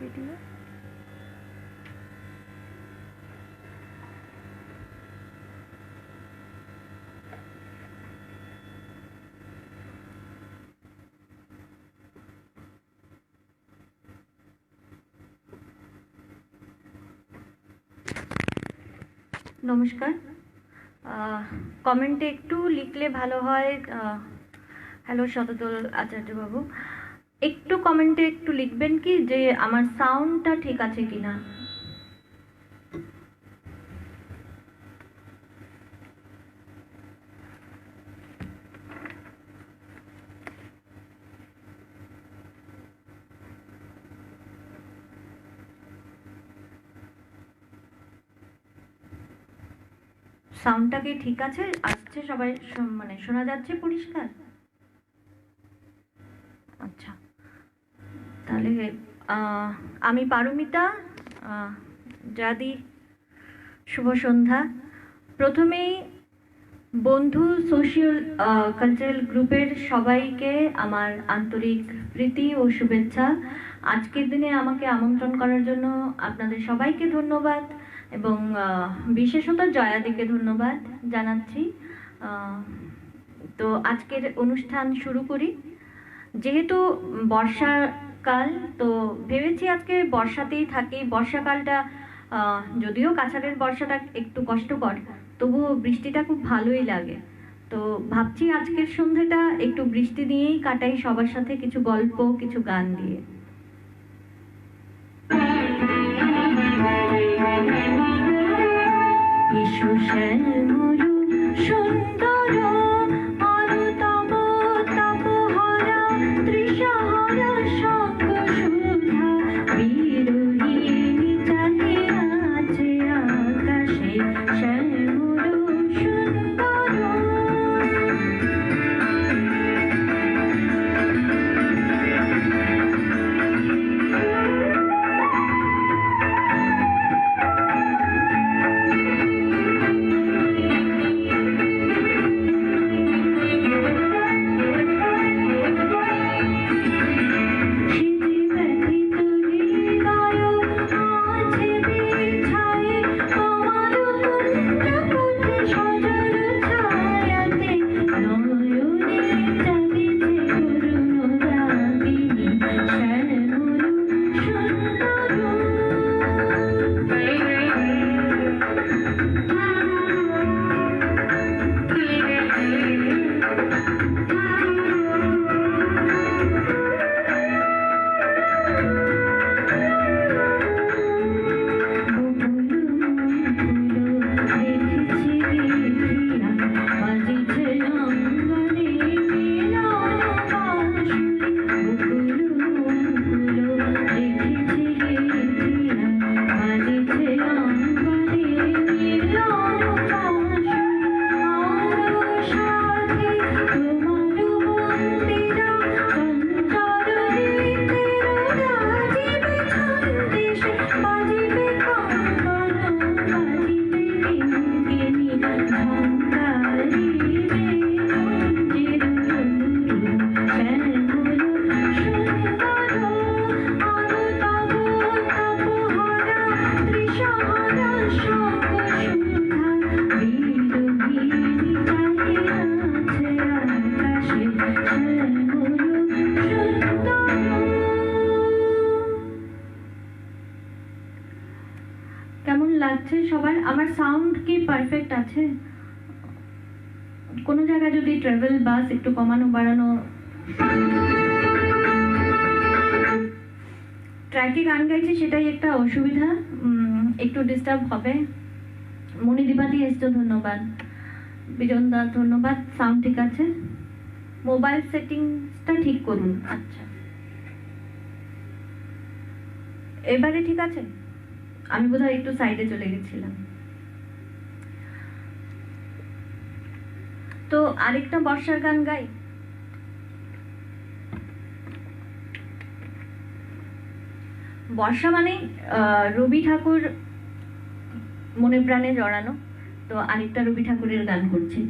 Video. নমস্কার, কমেন্টে একটু লিখলে ভালো হয়। হ্যালো শতদল আচার্য বাবু, একটু কমেন্টে একটু লিখবেন কি যে আমার সাউন্ডটা ঠিক আছে কিনা। সাউন্ডটা কি ঠিক আছে? আসছে সবাই, মানে শোনা যাচ্ছে পরিষ্কার? আচ্ছা, তাহলে আমি পারমিতা, যাদি, শুভ সন্ধ্যা। প্রথমেই বন্ধু সোশিয়াল কালচারাল গ্রুপের সবাইকে আমার আন্তরিক প্রীতি ও শুভেচ্ছা। আজকের দিনে আমাকে আমন্ত্রণ করার জন্য আপনাদের সবাইকে ধন্যবাদ এবং বিশেষত জয়াদিকে ধন্যবাদ জানাচ্ছি। তো আজকের অনুষ্ঠান শুরু করি। যেহেতু বর্ষাকাল, তো ভেবেছি আজকে বর্ষাতেই থাকি। বর্ষাকালটা যদিও কাছাড়ের বর্ষাটা একটু কষ্টকর, তবুও বৃষ্টিটা খুব ভালোই লাগে। তো ভাবছি আজকের সন্ধ্যাটা একটু বৃষ্টি দিয়েই কাটাই, সবার সাথে কিছু গল্প, কিছু গান দিয়ে। এসো শ্যামল সুন্দর অরতব তপহরা তৃষাহরা সঙ্গ সুধা বিরোহিণী চালিয়ে আছে আকাশে শ্যামল সুন্দর। কেমন লাগছে সবার? আমার সাউন্ড কি পারফেক্ট আছে? কোনো জায়গায় যদি ট্রাভেল বাস একটু কমানো বাড়ানো, ট্র্যাকে গান গাইছে সেটাই একটা অসুবিধা, একটু ডিস্টার্ব হবে। মণিদীপাদি এসছো, ধন্যবাদ। বিজনদা ধন্যবাদ। সাউন্ড ঠিক আছে? মোবাইল সেটিংসটা ঠিক করুন। আচ্ছা, এবারে ঠিক আছে? আমি বোধহয় একটু সাইডে চলে গেছিলাম। তো আরেকটা বর্ষার গান গাই। বর্ষা মানে রবি ঠাকুর মনে প্রাণে জড়ানো, তো আরেকটা রবি ঠাকুরের গান করছি।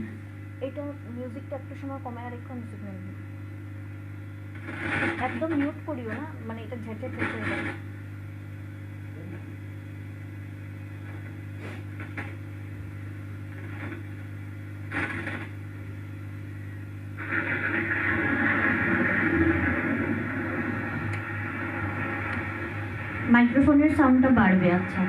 এটা মিউজিকটা একটু সময় কমায় আরেকটু মিউজিক একদম মিউট করিও না, মানে এটা ঝেঁটে ফেসে যায়। মাইক্রোফোনের সাউন্ডটা বাড়বে। আচ্ছা,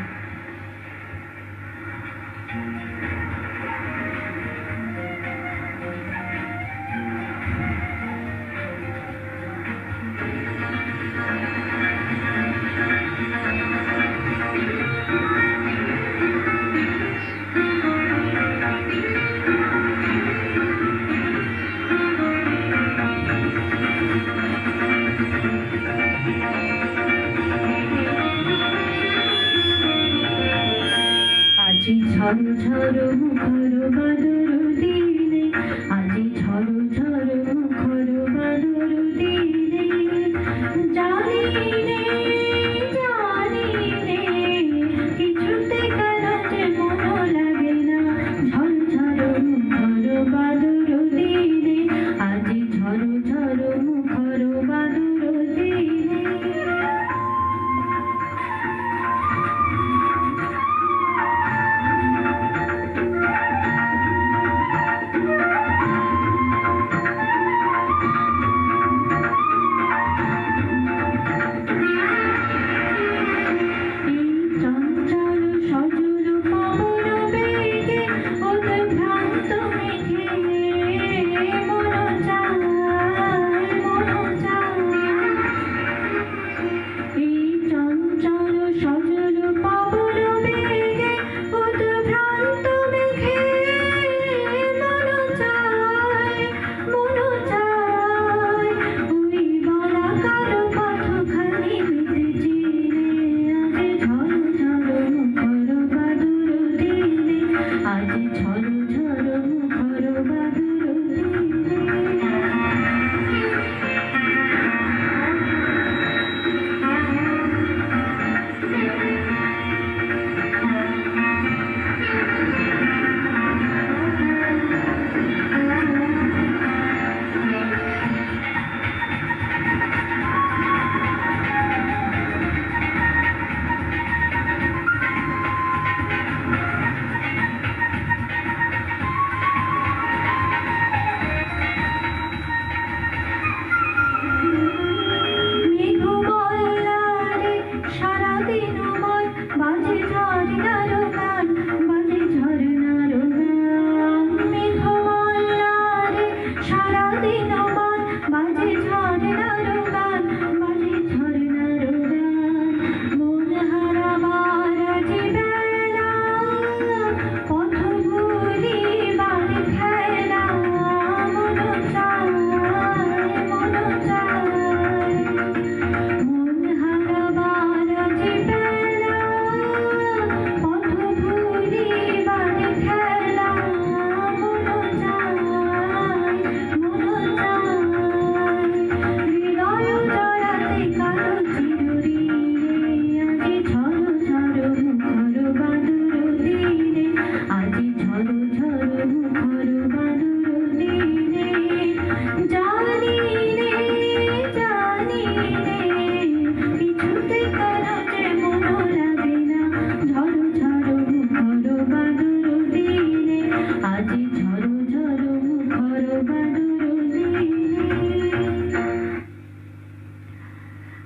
আজি ঝড় ঝড় মুখর বাদর দিনে, আজি ঝড় ঝড় মুখর বাদর দিনে, জানি নে জানি নে কিছুতে কারণে মন লাগে না। ঝড় ঝড় মুখর বাদর দিনে, আজি ঝড় ঝড় মুখর বাদর দিনে।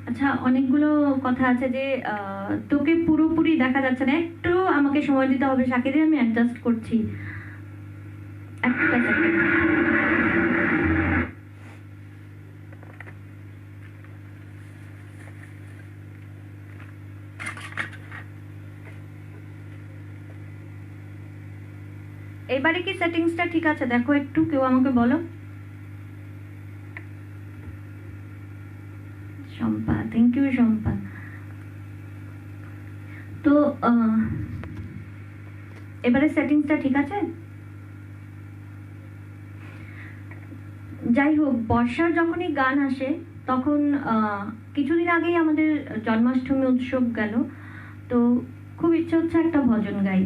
আচ্ছা, অনেকগুলো কথা আছে যে তোকে পুরোপুরি দেখা যাচ্ছে না, একটু আমাকে সময় দিতে হবে শাকিরে, আমি অ্যাডজাস্ট করছি একটা সেকেন্ড। এবারে কি সেটিংসটা ঠিক আছে দেখো একটু, কেউ আমাকে বলো। Shampa, thank you Shampa. তো এবারে সেটিংসটা ঠিক আছে। যাই হোক, বর্ষার যখনই গান আসে তখন কিছুদিন আগেই আমাদের জন্মাষ্টমী উৎসব গেল, তো খুব ইচ্ছে হচ্ছে একটা ভজন গাই।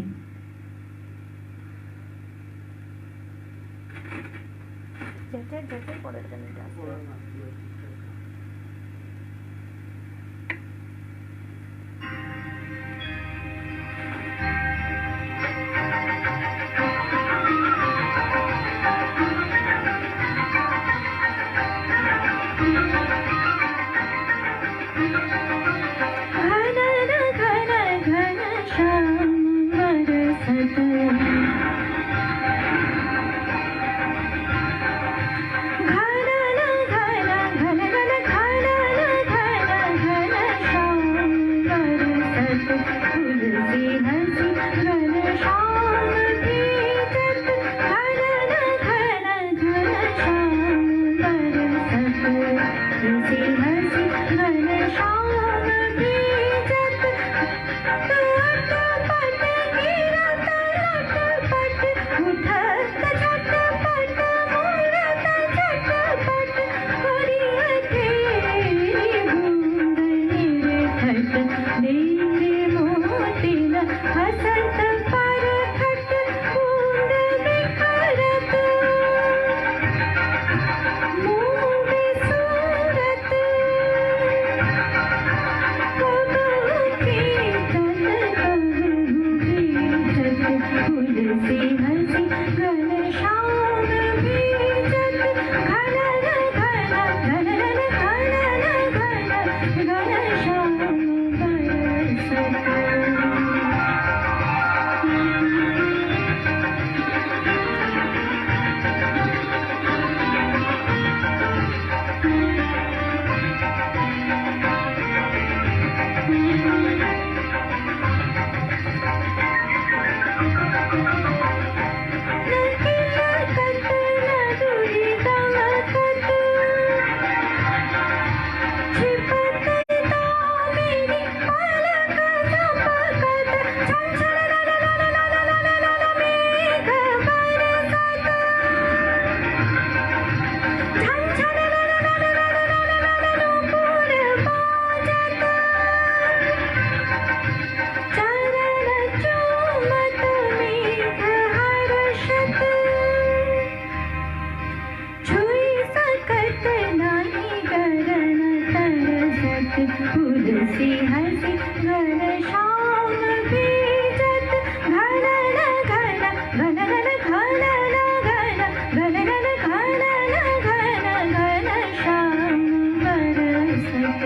फूल सी हंसी घर शाम बीजत घनन घन घनन घनन घन घनन घनन घन घन श्याम बरसत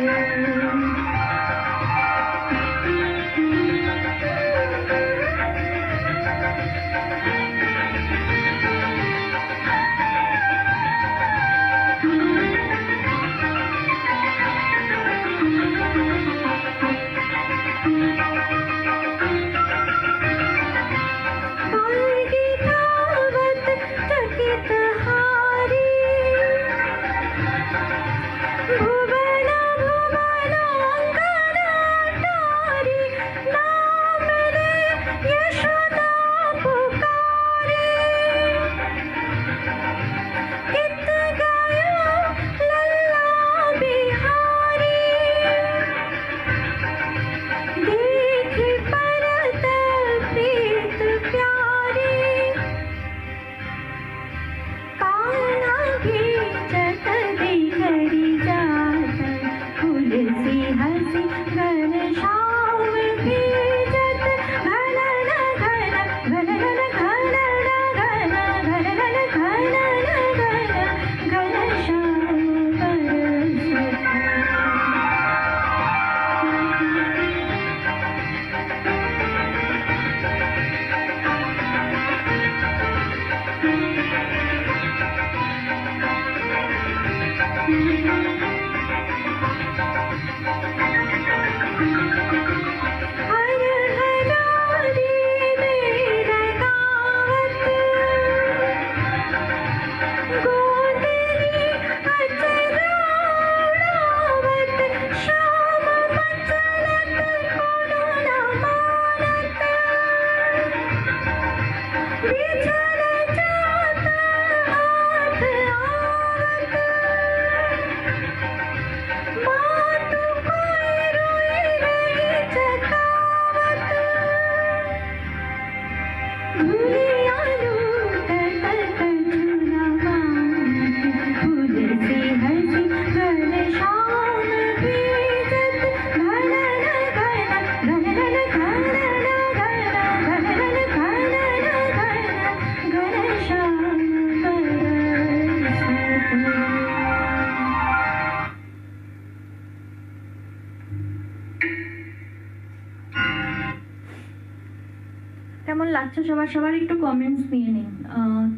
কেমন লাগছে সবার একটু কমেন্টস নিয়ে নিন।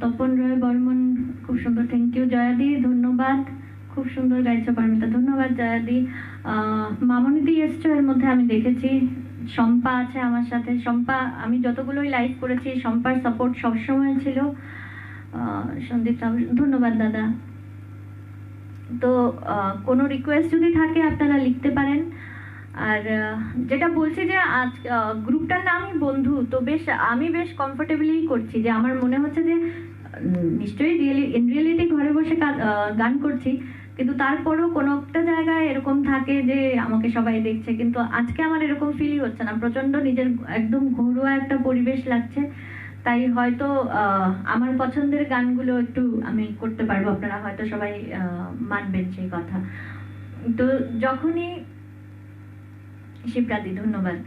তপন রয় বর্মন খুব সুন্দর, থ্যাংক ইউ। জয়াদি ধন্যবাদ, খুব সুন্দর গাইছো পারমিতা, ধন্যবাদ জয়াদি। মামনিদি এসছো এর মধ্যে আমি দেখেছি, শম্পা আছে আমার সাথে। শম্পা, আমি যতগুলোই লাইভ করেছি শম্পার সাপোর্ট সবসময় ছিল। সন্দীপ ধন্যবাদ দাদা। তো কোনো রিকোয়েস্ট যদি থাকে আপনারা লিখতে পারেন। আর যেটা বলছি যে আজ গ্রুপটার নামই বন্ধু, তো আমি বেশ কমফোর্টেবলি করছি, যে আমার মনে হচ্ছে যে নিশ্চয়ই ইন রিয়েলিটি ঘরে বসে গান করছি, কিন্তু তারপরেও কোনো একটা জায়গায় এরকম থাকে যে আমাকে সবাই দেখছে, কিন্তু আজকে আমার এরকম ফিলই হচ্ছে না। প্রচন্ড নিজের একদম ঘরোয়া একটা পরিবেশ লাগছে, তাই হয়তো আমার পছন্দের গানগুলো একটু আমি করতে পারবো, আপনারা হয়তো সবাই মানবেন সেই কথা। তো যখনই শিবরাদি ধন্যবাদ,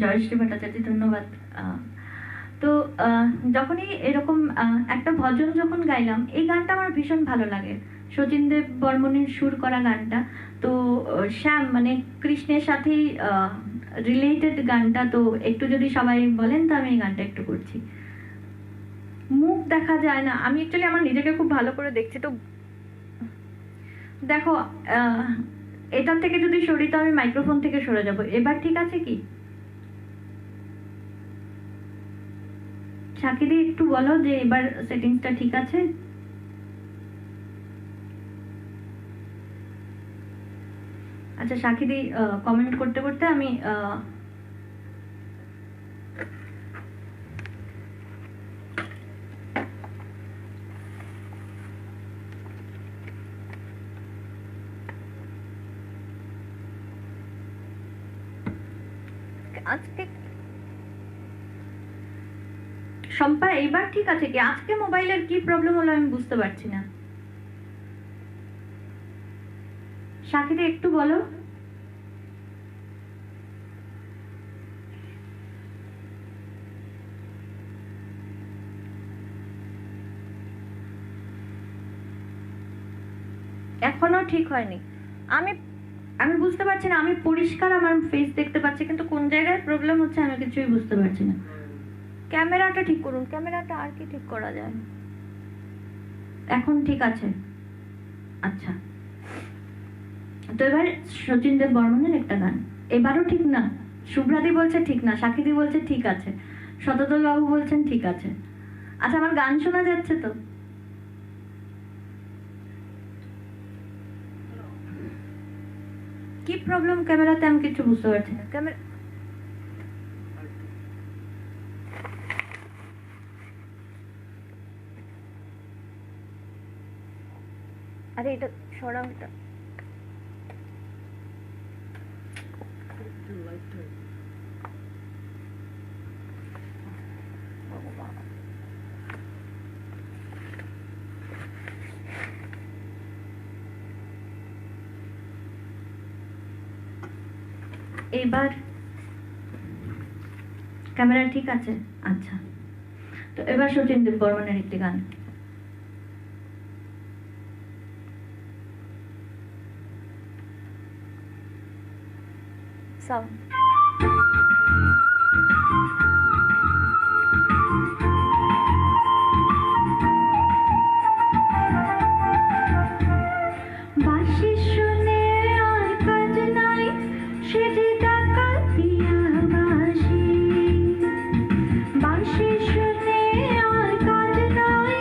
জয়শ্রী ভট্টাচার্য ধন্যবাদ। তো যখনই এরকম একটা ভজন যখন গাইলাম, এই গানটা আমার ভীষণ ভালো লাগে, শচীন দেব বর্মনের সুর করা গানটা। তো শ্যাম মানে কৃষ্ণের সাথেই রিলেটেড গানটা, তো একটু যদি সবাই বলেন তো আমি এই গানটা একটু করছি। মুখ দেখা যায় না, আমি অ্যাকচুয়ালি আমার নিজেকে খুব ভালো করে দেখছি। তো দেখো, এটার থেকে যদি সরি তো আমি মাইক্রোফোন থেকে সরে যাব। এবার ঠিক আছে কি? সাকিদি একটু বলো যে এবার সেটিংসটা ঠিক আছে? আচ্ছা সাকিদি কমেন্ট করতে করতে আমি আজকে শম্পা এইবার ঠিক আছে কি? আজকে মোবাইলের কি প্রবলেম হলো আমি বুঝতে পারছি না। সাকিদি একটু বলো। এখনো ঠিক হয়নি। আমি আমি বুঝতে পারছি না, আমি পরিষ্কার আমার ফেস দেখতে পাচ্ছি, কিন্তু কোন জায়গায় প্রবলেম হচ্ছে আমি কিছুই বুঝতে পারছি না। ক্যামেরাটা ঠিক করুন, ক্যামেরাটা আর কি ঠিক করা যায়? এখন ঠিক আছে? আচ্ছা, তো এবার শচীন দেব বর্মনের একটা গান। এবারও ঠিক না, শুভ্রাদি বলছে ঠিক না, সাকিদি বলছে ঠিক আছে, শতদল বাবু বলছেন ঠিক আছে। আচ্ছা, আমার গান শোনা যাচ্ছে তো? কি প্রবলেম ক্যামেরাতে আমি কিছু বুঝতে পারছি না। ক্যামেরা আরে এটা সরাও, এটা এইবার ক্যামেরা ঠিক আছে? আচ্ছা, তো এবার শচীন দেব বর্মনের একটি গান। সাউন্ড বাঁশি শুনে আর কাজ নাই, সে যে ডাকাতিয়া বাঁশি। বাঁশি শুনে আর কাজ নাই,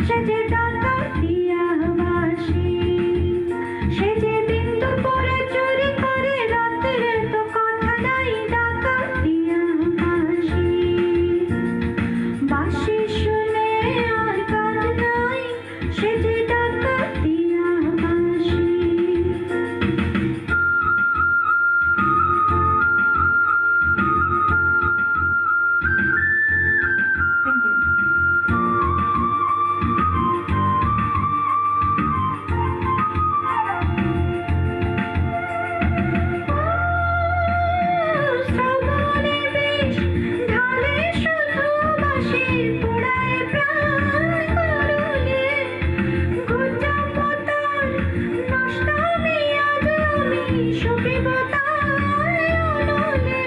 সে যে ডাকাতিয়া বাঁশি। সে যে দিন দুপুরে চুরি করে, রাতের তো কথা নাই, ডাকাতিয়া বাঁশি। বাঁশি শুনে আর কাজ নাই, সে যে ডাকাতিয়া বাঁশি। Thank you. শ্রাবণে বেশ ঢালে শুধু বাঁশি, পোড়ায় প্রাণ করুণে। ঘুচা পোতার নষ্টামি আজ আমি শুকিব তার অনলে।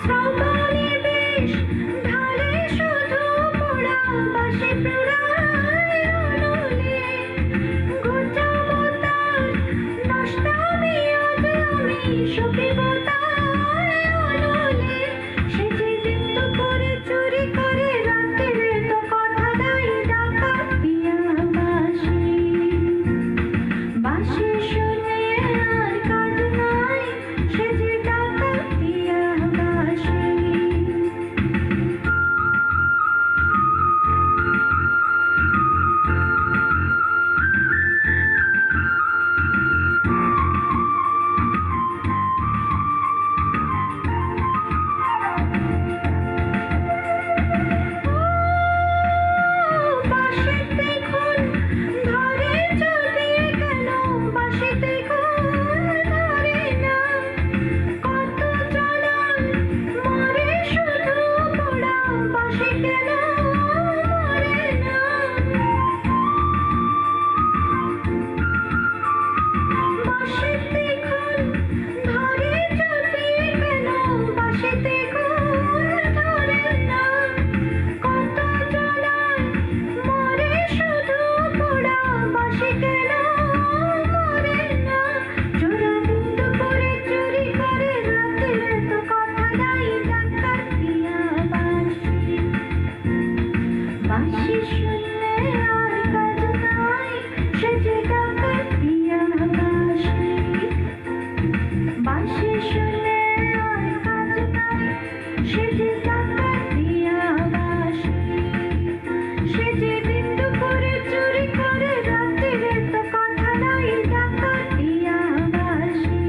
শ্রাবণে বেশ ঢালে শুধু পোড়া বাঁশি, পোড়ায় অনলে। ঘুচা পোতার নষ্টামি আজ আমি শুকিব তার অনলে। সে যে দিন দুপুরে চুরি করে, রাতের তো কথা নাই, ডাকাতিয়া বাঁশি। বাঁশি শুনে আর কাজ নাই, সে যে ডাকাতিয়া বাঁশি। বাঁশিতে খুন ধরে যদি কেন, বাঁশিতে খুন ধরে না। কত জ্বালায় মরে শুধু পোড়া, বাঁশি কেন মরে না। বাঁশিতে খুন ধরে যদি কেন, বাঁশিতে খুন ধরে না। কত জ্বালায় মরে শুধু পোড়া, বাঁশি কেন মরে না। চোরা দিন দুপুরে চুরি করে, রাতের তো কথা নাই, ডাকাতিয়া বাঁশি। বাঁশি শুনলে আর কাজ নাই, সে যে ডাকাতিয়া বাঁশি। বাঁশি শুনলে আর কাজ নাই, সে যে ডাকাতিয়া বাঁশি। সে যে দিন দুপুরে চুরি করে, রাতের তো কথা নাই, ডাকাতিয়া বাঁশি।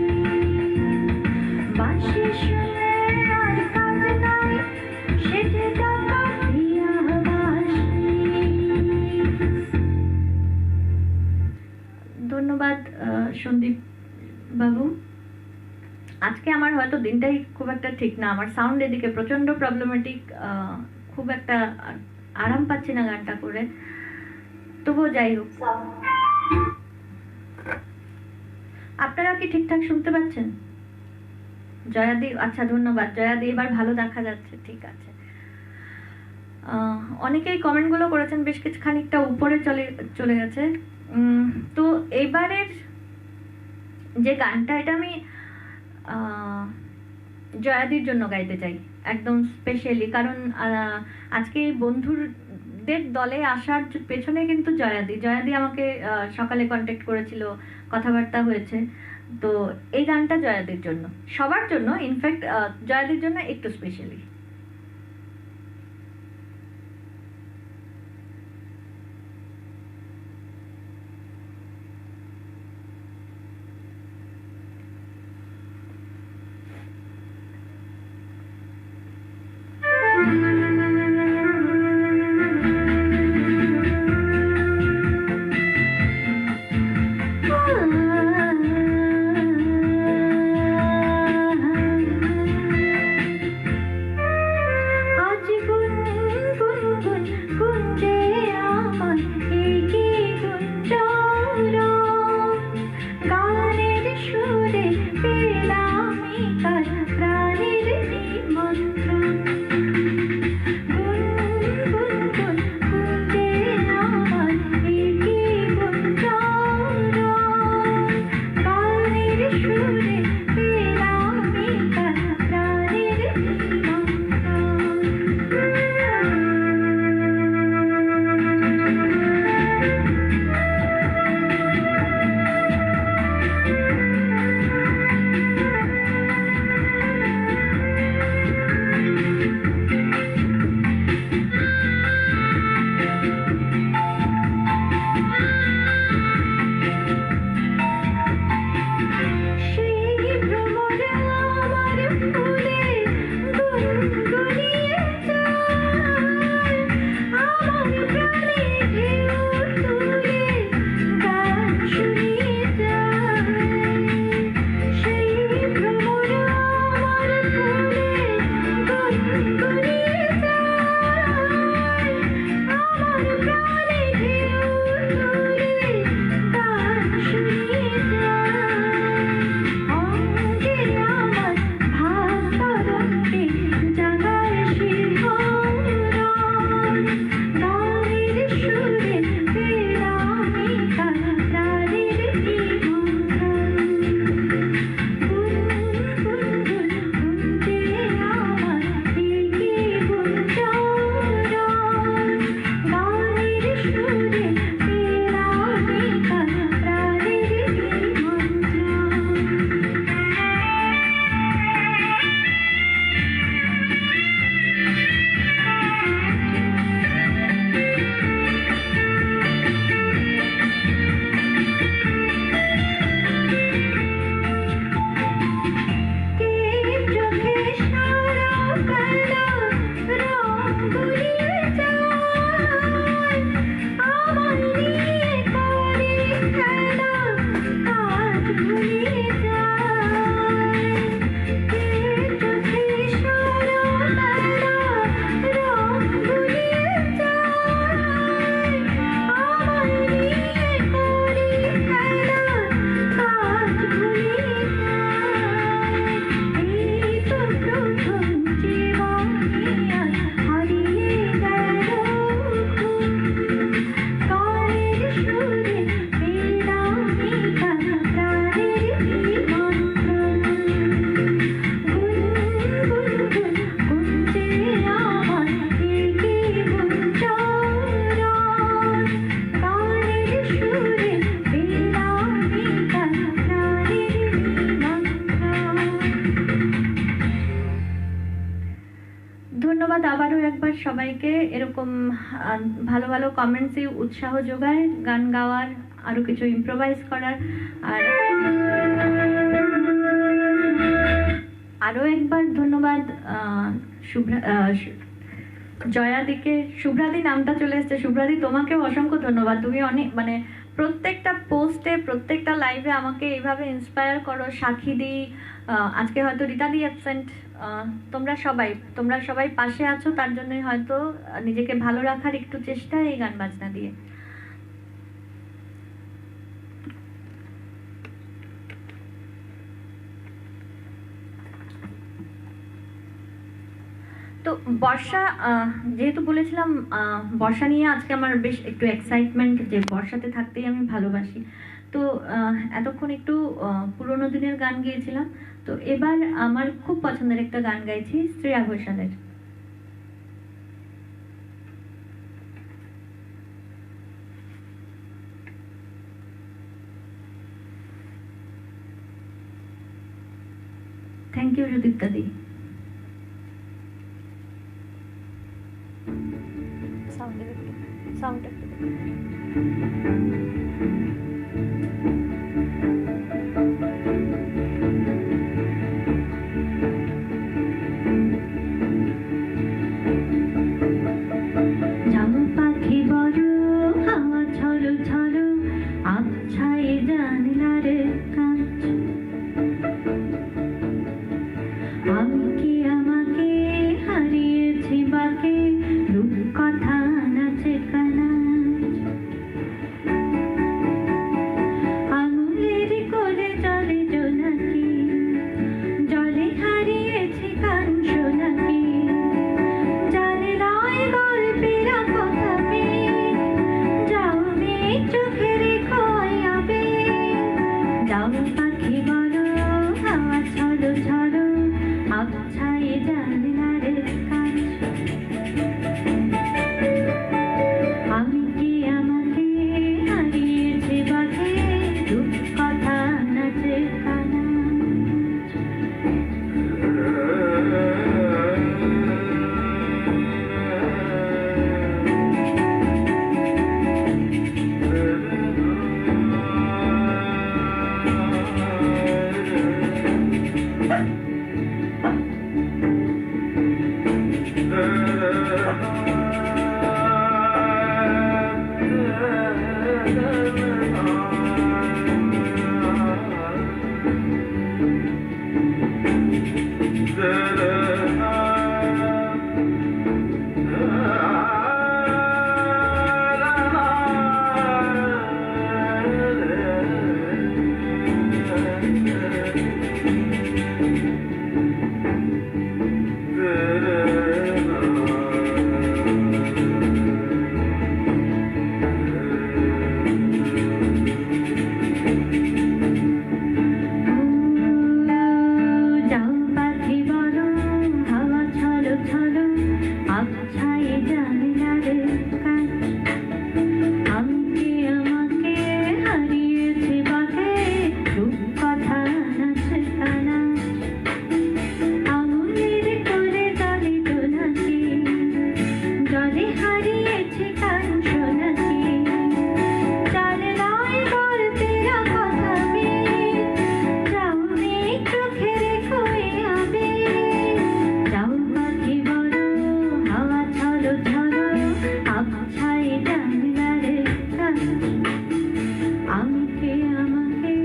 বাঁশি শুনলে আর কাজ নাই, সে যে ডাকাতিয়া বাঁশি। ধন্যবাদ সন্দীপ বাবু। আজকে আমার হয়তো দিনটাই খুব একটা ঠিক না, আমার সাউন্ড এদিকে প্রচন্ড প্রবলেমেটিক, খুব একটা আরাম পাচ্ছি না গানটা করে, তবুও যাই হোক। আপনারা কি ঠিকঠাক শুনতে পাচ্ছেন? জয়াদি, আচ্ছা ধন্যবাদ জয়াদি, এবার ভালো দেখা যাচ্ছে, ঠিক আছে। অনেকেই কমেন্টগুলো করেছেন, বেশ কিছু খানিকটা উপরে চলে গেছে। তো এবারের যে গানটা, এটা আমি জয়াদির জন্য গাইতে চাই একদম স্পেশালি, কারণ আজকে বন্ধুদের দলে আসার পেছনে কিন্তু জয়াদি আমাকে সকালে কন্ট্যাক্ট করেছিল, কথাবার্তা হয়েছে। তো এই গানটা জয়াদির জন্য, সবার জন্য, ইনফ্যাক্ট জয়াদির জন্য একটু স্পেশালি। ধন্যবাদ আবারও একবার সবাইকে, এরকম ভালো ভালো কমেন্টসে উৎসাহ যোগায় গান গাওয়ার, আরো কিছু ইম্প্রোভাইজ করার। আর আরো একবার ধন্যবাদ জয়াদিকে। শুভ্রাদি নামটা চলে এসছে, শুভ্রাদি তোমাকেও অসংখ্য ধন্যবাদ। তুমি অনেক মানে প্রত্যেকটা পোস্টে, প্রত্যেকটা লাইভে আমাকে এইভাবে ইন্সপায়ার করো। সাক্ষীদি, আজকে হয়তো রীতাদি অ্যাবসেন্ট, তোমরা সবাই পাশে আছো, তার জন্যই হয়তো নিজেকে ভালো রাখার একটু চেষ্টা এই গান বাজনা দিয়ে। তো বর্ষা, যেহেতু বলেছিলাম বর্ষা নিয়ে আজকে আমার বেশ একটু এক্সাইটমেন্ট, যে বর্ষাতে থাকতেই আমি ভালোবাসি। তো এতক্ষণ একটু পুরোনো দিনের গান গেয়েছিলাম, তো এবার আমার খুব পছন্দের একটা গান গাইছি শ্রেয়া ঘোষালের। Thank you Sudipta di. Sound একটু পাখি বড় হাওয়া ছলো ছলো আচ্ছায় জানলার কাঁচ, আমি কি আমাকে হারিয়েছি বাকে রূপ কথা নাচে কানাচ, আঙুলের কোলে জলে জোনাকি জলে হারিয়েছি কান শোনাকি, জানে নয় গল্পের কথা পেয়ে যাও মেঘ চোখে রেখো আবে, যাও পাখি বড় হাওয়া ছলো ছলো আচ্ছায় জানলার কাঁচ, আমি কি আমাকে হারিয়েছি বাকে রূপ কথা নাচে কানাচ। যাও পাখি বড় হাওয়া ছলো ছলো আচ্ছায় জানলার কাঁচ, আমি কি আমাকে হারিয়েছি বাকে রূপ কথা নাচে কানাচ, আঙুলের কোলে জলে জোনাকি জলে হারিয়েছি কান শোনাকি, জানে নয় গল্পের কথা পেয়ে যাও মেঘ চোখে রেখো আবে, যাও পাখি বড় হাওয়া ছলো ছলো আচ্ছায় জানলার কাঁচ, আমি কে আমাকে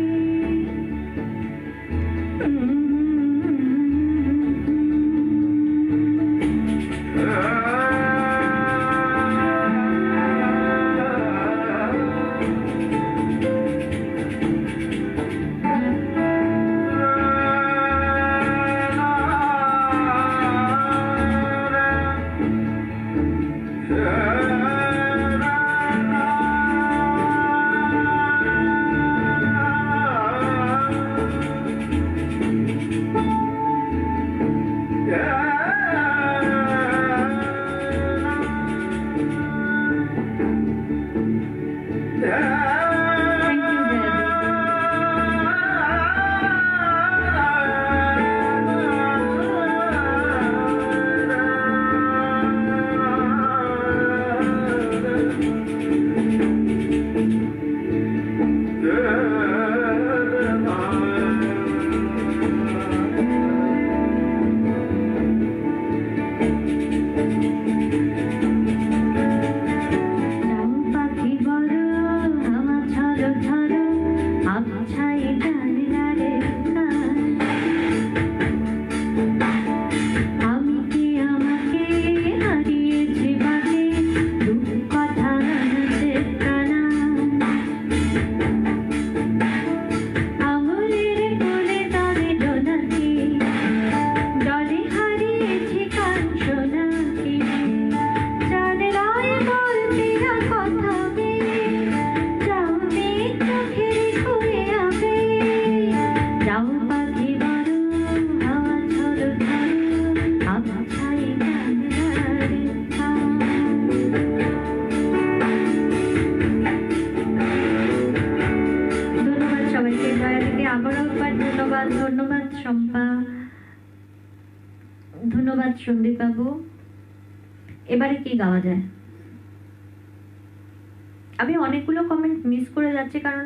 সন্দীপ বাবু। এবারে কি গাওয়া যায়? আমি অনেকগুলো কমেন্ট মিস করে যাচ্ছি কারণ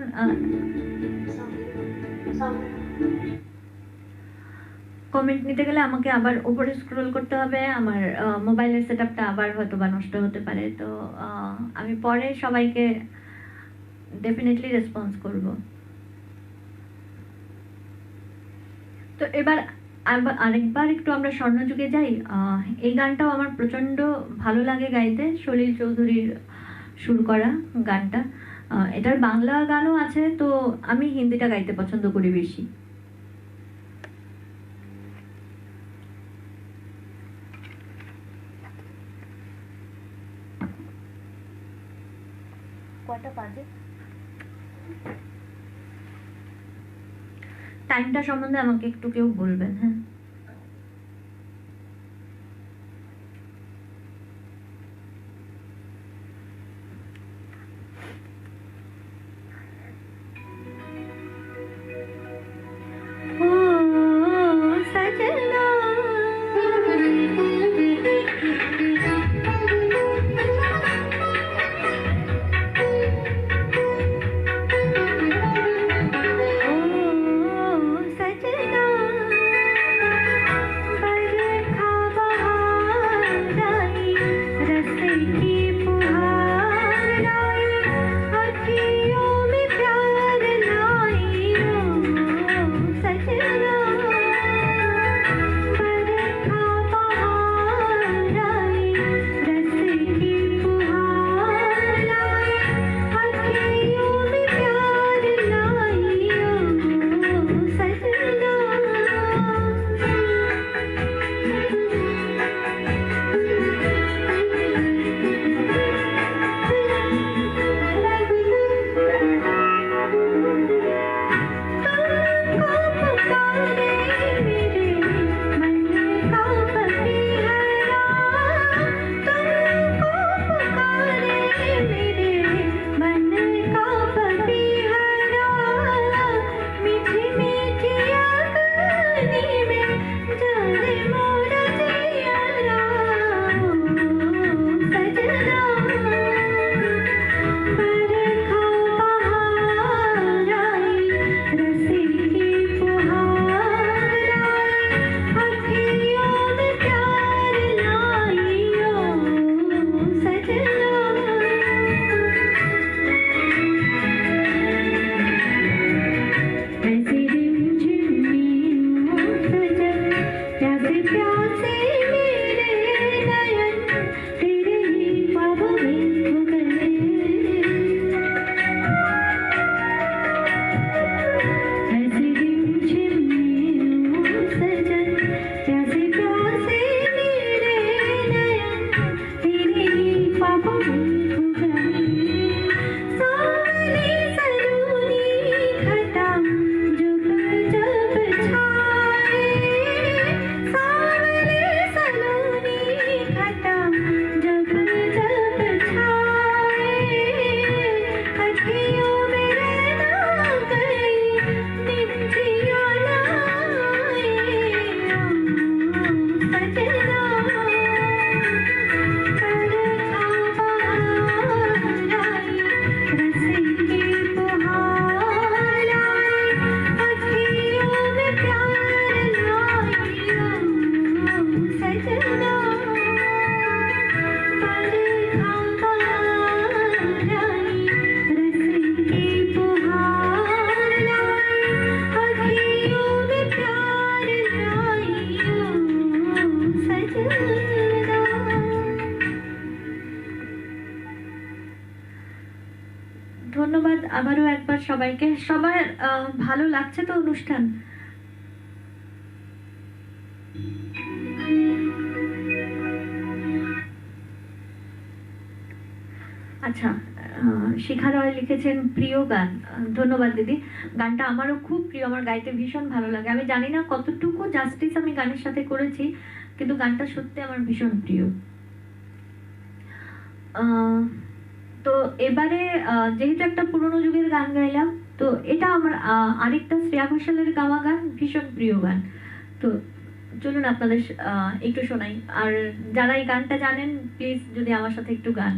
কমেন্ট নিতে গেলে আমাকে আবার উপরে স্ক্রল করতে হবে, আমার মোবাইলের সেটআপটা আবার হয়তো বা নষ্ট হতে পারে। তো আমি পরে সবাইকে ডেফিনেটলি রেসপন্স করব। তো এবার আরেকবার একটু আমরা স্বর্ণযুগে যাই। এই গানটাও আমার প্রচন্ড ভালো লাগে গাইতে, সলিল চৌধুরীর সুর করা গানটা। এটার বাংলা গানও আছে, তো আমি হিন্দিটা গাইতে পছন্দ করি বেশি। কয়টা বাজে? টাইমটা সম্বন্ধে আমাকে একটু কেউ বলবেন। হ্যাঁ, ধন্যবাদ আবারও একবার সবাইকে। সবার ভালো লাগছে তো অনুষ্ঠান? আচ্ছা, শিখা রয় লিখেছেন প্রিয় গান। ধন্যবাদ দিদি। গানটা আমারও খুব প্রিয়, আমার গাইতে ভীষণ ভালো লাগে। আমি জানি না কতটুকু জাস্টিস আমি গানের সাথে করেছি, কিন্তু গানটা সত্যি আমার ভীষণ প্রিয়। তো এবারে যেহেতু একটা পুরোনো যুগের গান গাইলাম, তো এটা আমার আরেকটা শ্রেয়া ঘোষালের গাওয়া গান, ভীষণ প্রিয় গান। তো চলুন আপনাদের একটু শোনাই। আর যারা এই গানটা জানেন প্লিজ যদি আমার সাথে একটু গান।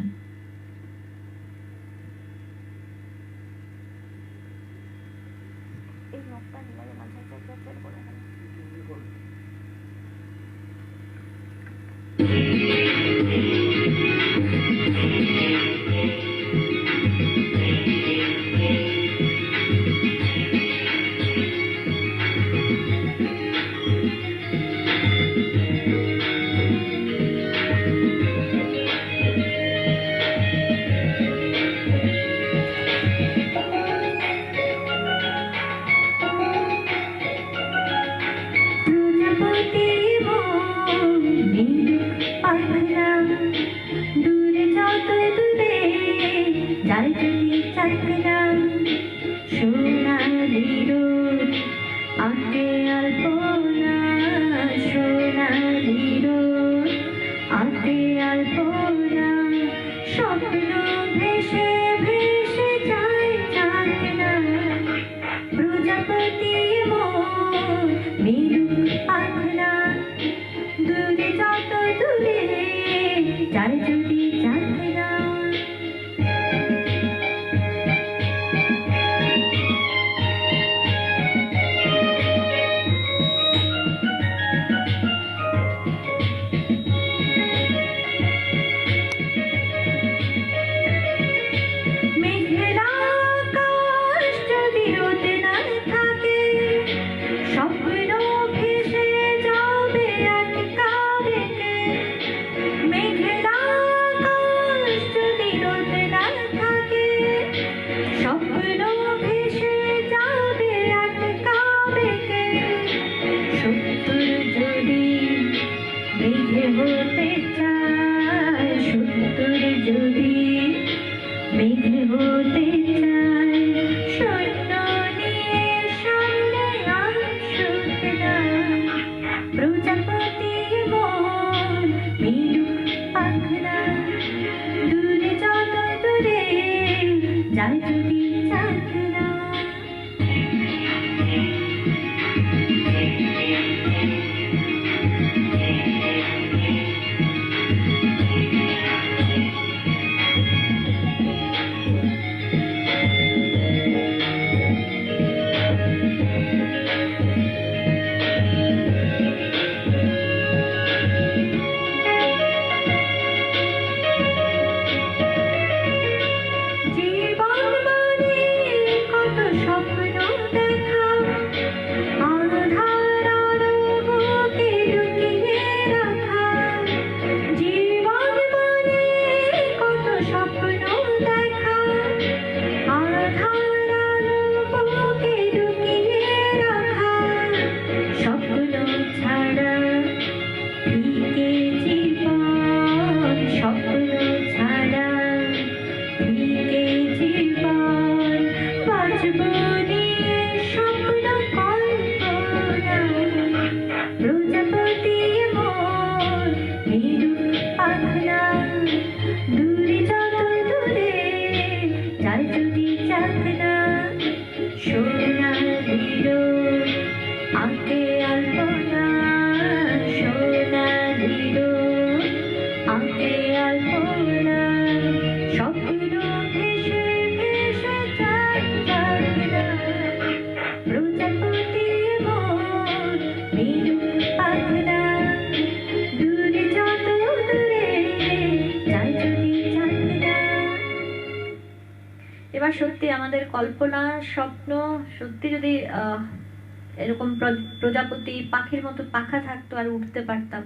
এবার সত্যি আমাদের কল্পনা স্বপ্ন সত্যি যদি এরকম প্রজাপতি পাখির মতো পাখা থাকতো আর উঠতে পারতাম,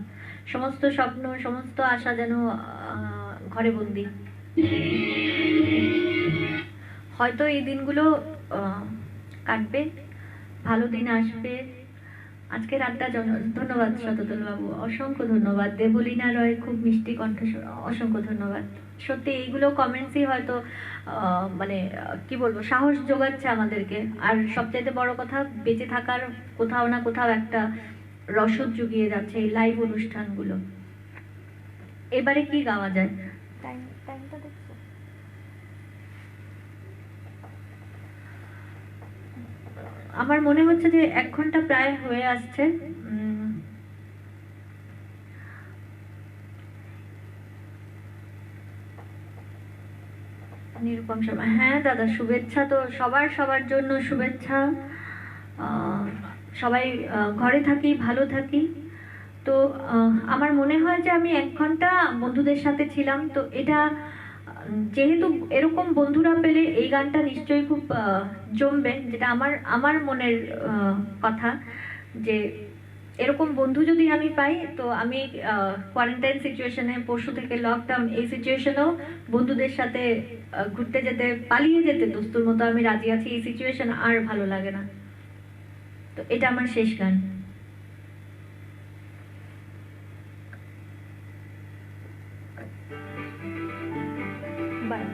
সমস্ত স্বপ্ন সমস্ত আশা যেন ঘরে বন্দি। হয়তো এই দিনগুলো কাটবে, ভালো দিন আসবে। আজকের আড্ডা ধন্যবাদ শতদল বাবু, অসংখ্য ধন্যবাদ। দেবলীনা রয় খুব মিষ্টি কণ্ঠস্বর, অসংখ্য ধন্যবাদ। সত্যি এইগুলো কমেন্টসই হয়তো মানে কি বলবো, সাহস যোগাচ্ছে আমাদেরকে। আর সবচাইতে বড় কথা, বেঁচে থাকার কোথাও না কোথাও একটা রসদ জুগিয়ে যাচ্ছে এই লাইভ অনুষ্ঠানগুলো। এবারে কি গাওয়া যায়? টাইমটা দেখছো? আমার মনে হচ্ছে যে 1 ঘন্টা প্রায় হয়ে আসছে। নিরুপম শর্মা, হ্যাঁ দাদা, শুভেচ্ছা তো সবার জন্য শুভেচ্ছা। সবাই ঘরে থাকি, ভালো থাকি। তো আমার মনে হয় যে আমি 1 ঘন্টা বন্ধুদের সাথে ছিলাম, তো এটা যেহেতু এরকম বন্ধুরা পেলে এই গানটা নিশ্চয়ই খুব জমবে, যেটা আমার মনের কথা, যে এরকম বন্ধু যদি আমি পাই, তো আমি কোয়ারেন্টাইন সিচুয়েশনে, পরশু থেকে লকডাউন, এই সিচুয়েশনেও বন্ধুদের সাথে ঘুরতে যেতে, পালিয়ে যেতে দোস্তুর মতো আমি রাজি আছি। এই সিচুয়েশন আর ভালো লাগে না। তো এটা আমার শেষ গান। বাই।